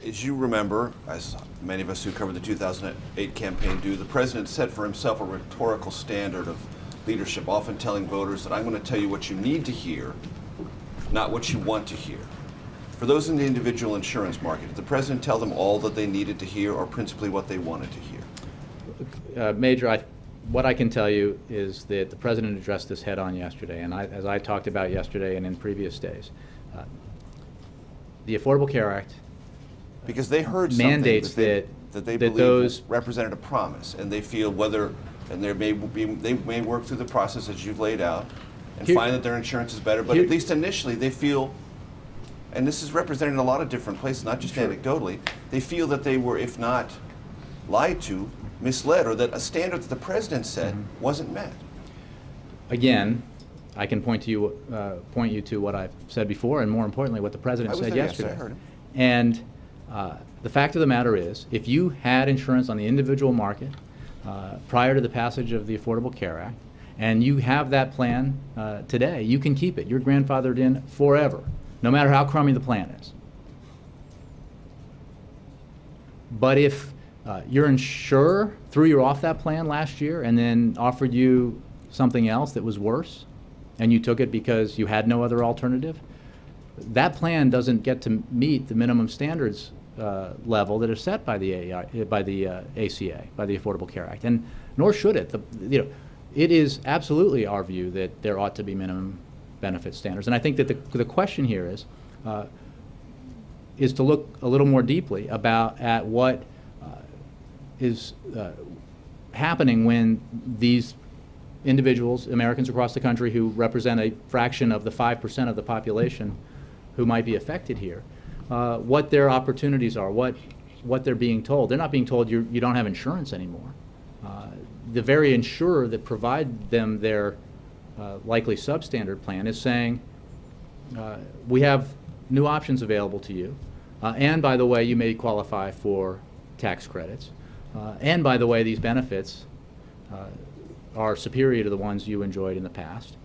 As you remember, as many of us who covered the 2008 campaign do, the president set for himself a rhetorical standard of leadership, often telling voters that I'm going to tell you what you need to hear, not what you want to hear. For those in the individual insurance market, did the president tell them all that they needed to hear, or principally what they wanted to hear? Major, what I can tell you is that the president addressed this head on yesterday, and as I talked about yesterday and in previous days, the Affordable Care Act because they heard mandates something that they believe those represented a promise, and they feel they may work through the process as you've laid out and find that their insurance is better, but at least initially they feel, and this is represented in a lot of different places, not just anecdotally, they feel that they were, if not lied to, misled, or that a standard that the president said wasn't met. Again, I can point you to what I've said before, and more importantly, what the president said yesterday. Yes, I heard him. And the fact of the matter is, if you had insurance on the individual market prior to the passage of the Affordable Care Act, and you have that plan today, you can keep it. You're grandfathered in forever, no matter how crummy the plan is. But if your insurer threw you off that plan last year and then offered you something else that was worse, and you took it because you had no other alternative, that plan doesn't get to meet the minimum standards level that are set by the ACA, by the Affordable Care Act, and nor should it. It is absolutely our view that there ought to be minimum benefit standards, and I think that the question here is to look a little more deeply at what is happening when these individuals, Americans across the country who represent a fraction of the 5% of the population who might be affected here, what their opportunities are, what they're being told. They're not being told you don't have insurance anymore. The very insurer that provide them their likely substandard plan is saying, we have new options available to you, and by the way, you may qualify for tax credits, and by the way, these benefits are superior to the ones you enjoyed in the past.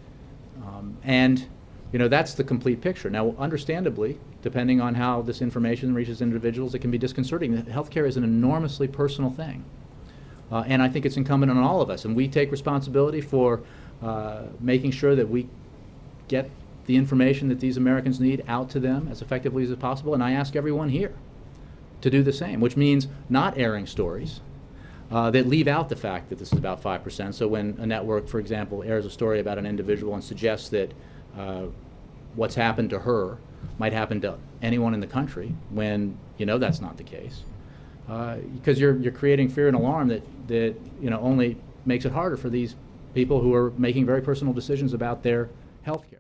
And that's the complete picture. Now, understandably, depending on how this information reaches individuals, it can be disconcerting. Healthcare is an enormously personal thing. And I think it's incumbent on all of us. And we take responsibility for making sure that we get the information that these Americans need out to them as effectively as possible. And I ask everyone here to do the same, which means not airing stories that leave out the fact that this is about 5%. So when a network, for example, airs a story about an individual and suggests that what's happened to her might happen to anyone in the country, when that's not the case, because you're creating fear and alarm that only makes it harder for these people who are making very personal decisions about their health care.